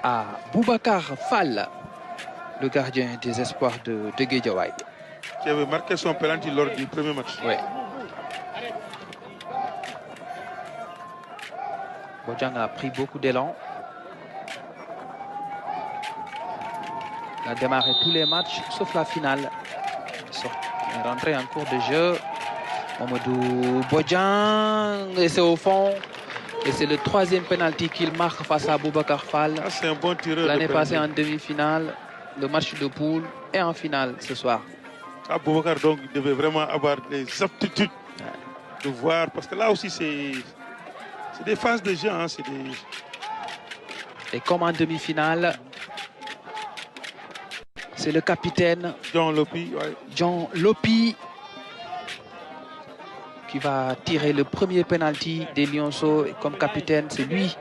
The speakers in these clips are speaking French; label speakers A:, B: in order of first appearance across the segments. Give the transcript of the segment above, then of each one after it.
A: à Boubacar Fall, le gardien des espoirs de Guédiawaye.
B: Qui avait marqué son penalty lors du premier match.
A: Oui. Bojang a pris beaucoup d'élan. Il a démarré tous les matchs, sauf la finale. Il est rentré en cours de jeu. Mamadou Bojang, et c'est au fond. Et c'est le troisième penalty qu'il marque face à Boubacar Fall.
B: Ah, c'est un bon tireur.
A: L'année passée en demi-finale, le match de poule et en finale ce soir.
B: Ah, Boubacar, donc, il devait vraiment avoir les aptitudes de voir. Parce que là aussi, c'est des phases de jeu. Hein,
A: Et comme en demi-finale, c'est le capitaine
B: John Lopi, ouais.
A: John Lopi qui va tirer le premier penalty des Lionceaux. Et comme capitaine, c'est lui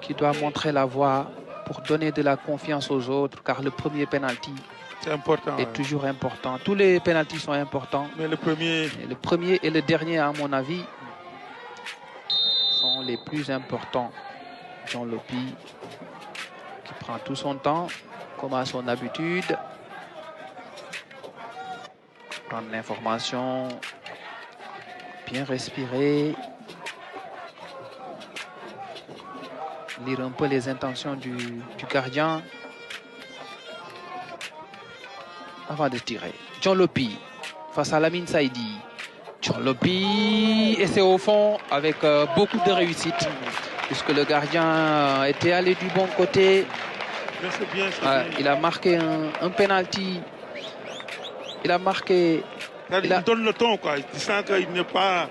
A: qui doit montrer la voie pour donner de la confiance aux autres, car le premier penalty est toujours important. Tous les penaltys sont importants.
B: Mais le premier
A: et le dernier, à mon avis, sont les plus importants. John Lopi qui prend tout son temps, comme à son habitude. Prendre l'information, bien respirer, lire un peu les intentions du gardien avant de tirer. John Lopi face à Lamine Saïdi. John Lopi, et c'est au fond avec beaucoup de réussite, puisque le gardien était allé du bon côté. Il a marqué un penalty. Il a marqué.
B: Il donne le ton, quoi. Il sent qu'il n'est pas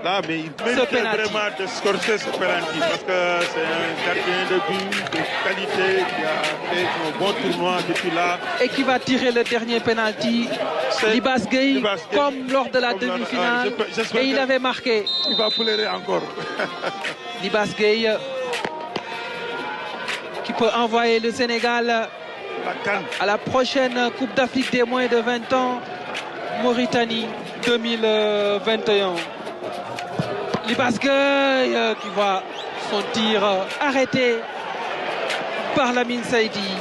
B: là, mais il mérite vraiment de scorcher ce penalty, parce que c'est un gardien de but de qualité qui a fait un bon tournoi depuis là.
A: Et qui va tirer le dernier penalty. Libas Gueye, comme lors de la demi-finale. Et il avait marqué.
B: Il va pleurer encore.
A: Libas Gueye qui peut envoyer le Sénégal à la prochaine Coupe d'Afrique des moins de 20 ans, Mauritanie 2021. Libas Gueye qui voit son tir arrêté par Lamine Saïdi.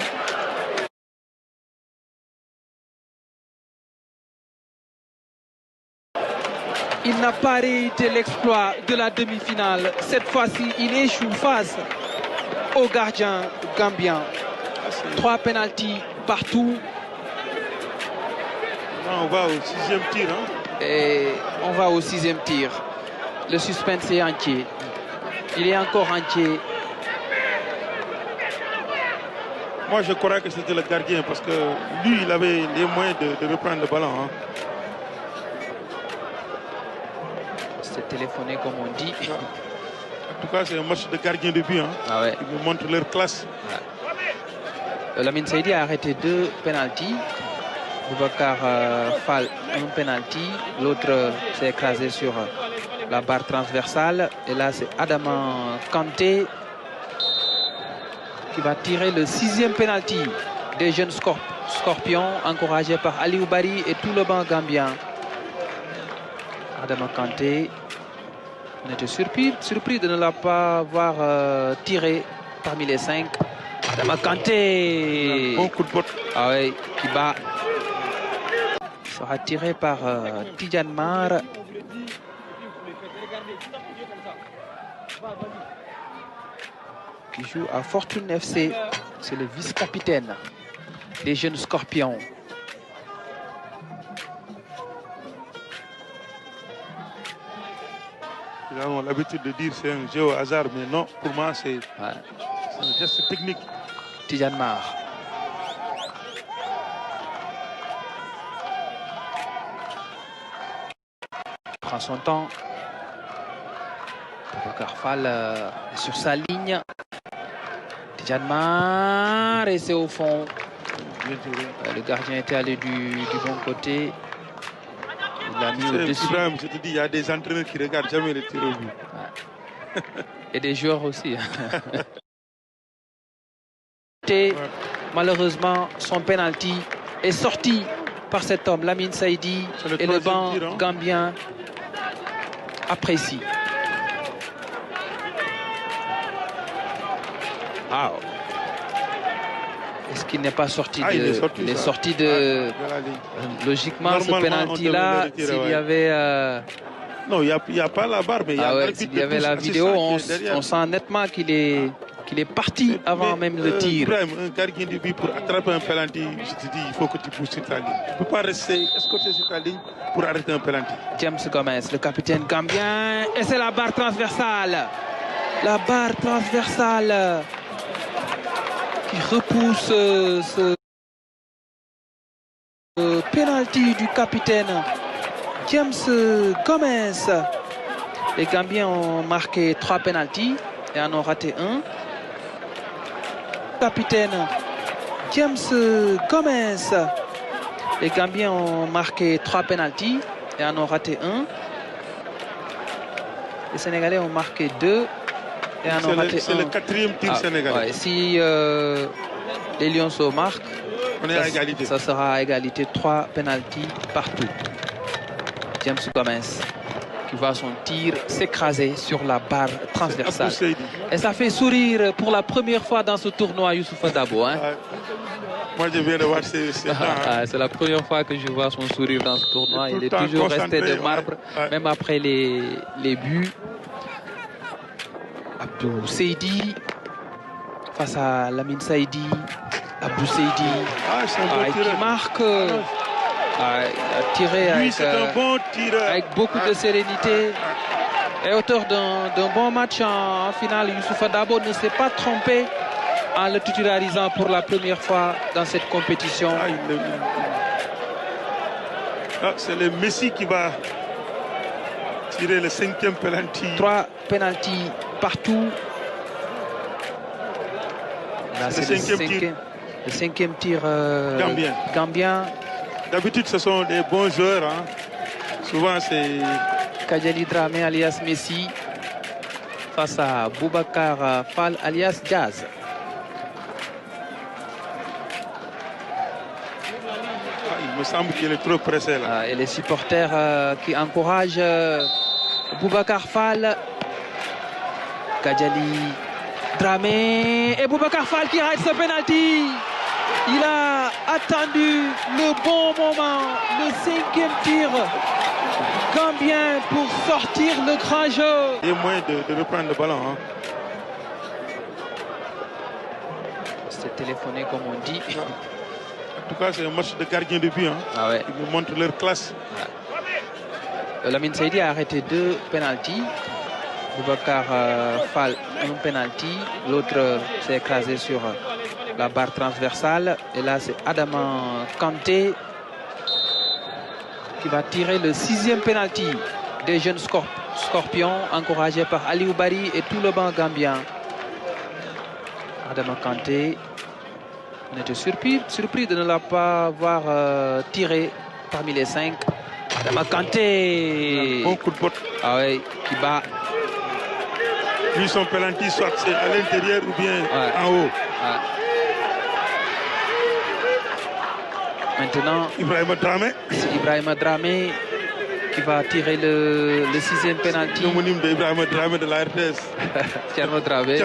A: Il n'a pas réussi l'exploit de la demi-finale. Cette fois-ci, il échoue face au gardien gambien. 3 pénaltys partout.
B: Non, on va au 6e tir. Hein.
A: Et on va au 6e tir. Le suspense est entier. Il est encore entier.
B: Moi, je crois que c'était le gardien parce que lui, il avait les moyens de reprendre le ballon. Hein.
A: C'est téléphoné, comme on dit.
B: En tout cas, c'est un match de gardien de but. Hein.
A: Ah ouais.
B: Ils nous montrent leur classe.
A: Ouais. Lamine Saïdi a arrêté 2 pénaltys. Boubacar Fall, un penalty. L'autre s'est écrasé sur la barre transversale. Et là, c'est Adama Kanté qui va tirer le 6e penalty des jeunes Scorpions, encouragés par Aliou Bari et tout le banc gambien. Adama Kanté, on était surpris de ne la pas avoir tiré parmi les 5. Adama Kanté,
B: bon coup de botte.
A: Ah oui, qui bat. Sera tiré par Tidjane Mar. Qui joue à Fortune FC. C'est le vice-capitaine des jeunes Scorpions.
B: Ils ont l'habitude de dire c'est un jeu au hasard, mais non, pour moi c'est un geste technique.
A: Tidjane Mar. Prend son temps. Boubacar Fall est sur sa ligne. Tidjane Mar, et c'est au fond. Le gardien était allé du bon côté. Il l'a mis au-dessus.
B: Ibrahim, je te dis, il y a des entraîneurs qui regardent jamais les tirs au but.
A: Et des joueurs aussi. Malheureusement, son penalty est sorti par cet homme, Lamine Saïdi, et le banc gambien apprécie. Wow. Est-ce qu'il n'est pas sorti
B: il est sorti,
A: il est sorti de logiquement ce penalty-là, s'il y avait...
B: Non, il n'y a pas la barre, mais il y a
A: s'il y avait la vidéo, on sent nettement qu'il est parti avant même le tir.
B: Un gardien de but pour attraper un penalty, je te dis, il faut que tu pousses sur ta ligne. Tu ne peux pas rester escorté sur ta ligne pour arrêter un penalty.
A: James Gomez, le capitaine gambien, et c'est la barre transversale. La barre transversale qui repousse ce penalty du capitaine James Gomez. Les Gambiens ont marqué 3 penaltys et en ont raté un. Capitaine James Gomez. Les Gambiens ont marqué 3 penaltys et en ont raté un. Les Sénégalais ont marqué 2 et en ont raté un.
B: C'est le 4e tir sénégalais.
A: Ouais, si les Lionceaux marquent,
B: on est à égalité.
A: Ça sera à égalité, 3 penaltys partout. James Gomez qui voit son tir s'écraser sur la barre transversale. Et ça fait sourire pour la première fois dans ce tournoi Youssoupha Dabo. Hein?
B: Moi, je viens de voir
A: c'est la première fois que je vois son sourire dans ce tournoi. Il est toujours resté de marbre, même après les buts. Abdou Seydi face à Lamine Saïdi. Abdou Seydi qui marque. Il a tiré avec beaucoup de sérénité et auteur d'un bon match en finale. Youssoupha Dabo ne s'est pas trompé en le titularisant pour la première fois dans cette compétition.
B: C'est le Messi qui va tirer le 5e penalty.
A: 3 penaltys partout. Là, c'est le 5e tir gambien.
B: D'habitude, ce sont des bons joueurs. Hein. Souvent, c'est...
A: Kajali Dramé alias Messi face à Boubacar Fall alias Jazz.
B: Il me semble qu'il est trop pressé là.
A: Et les supporters qui encouragent Boubacar Fall. Kajali Dramé et Boubacar Fall qui arrête ce penalty. Il a attendu le bon moment, le 5e tir gambien pour sortir le grand jeu.
B: Il y a moyen de reprendre le ballon. Hein.
A: C'est téléphoné comme on dit.
B: En tout cas, c'est un match de gardien de but. Hein. Ils nous montrent leur classe.
A: Lamine Saïdi a arrêté 2 penaltys. Boubacar Fall un penalty. L'autre s'est écrasé sur la barre transversale. Et là, c'est Adama Kanté qui va tirer le 6e penalty des jeunes Scorpions, encouragés par Aliou Bari et tout le banc gambien. Adama Kanté, on était surpris de ne la pas voir tiré parmi les 5. Adama Kanté,
B: bon coup de botte.
A: Qui bat.
B: Lui, son penalty, soit c'est à l'intérieur ou bien en haut.
A: Maintenant,
B: c'est
A: Ibrahima Dramé qui va tirer le 6e penalty.
B: L'homonyme d'Ibrahima Dramé de la RTS.
A: Thierno Dramé.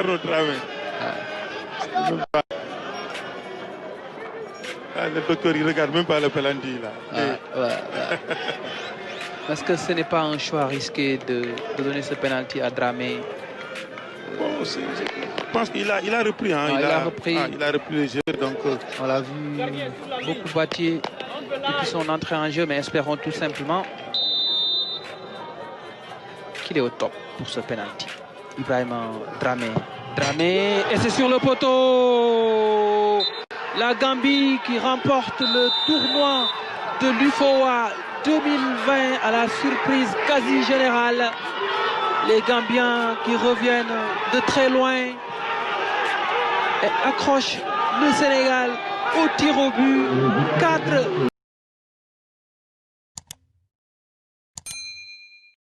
B: Le docteur, il ne regarde même pas le penalty là.
A: Est-ce que ce n'est pas un choix risqué de donner ce penalty à Dramé?
B: Bon, je pense qu'il a repris. Hein. Il a repris le jeu. Donc,
A: on l'a vu beaucoup bâtir depuis son entrée en jeu, mais espérons tout simplement qu'il est au top pour ce penalty. Ibrahima Dramé. Et c'est sur le poteau. La Gambie qui remporte le tournoi de l'UFOA 2020 à la surprise quasi générale. Les Gambiens qui reviennent de très loin et accrochent le Sénégal au tir au but. 4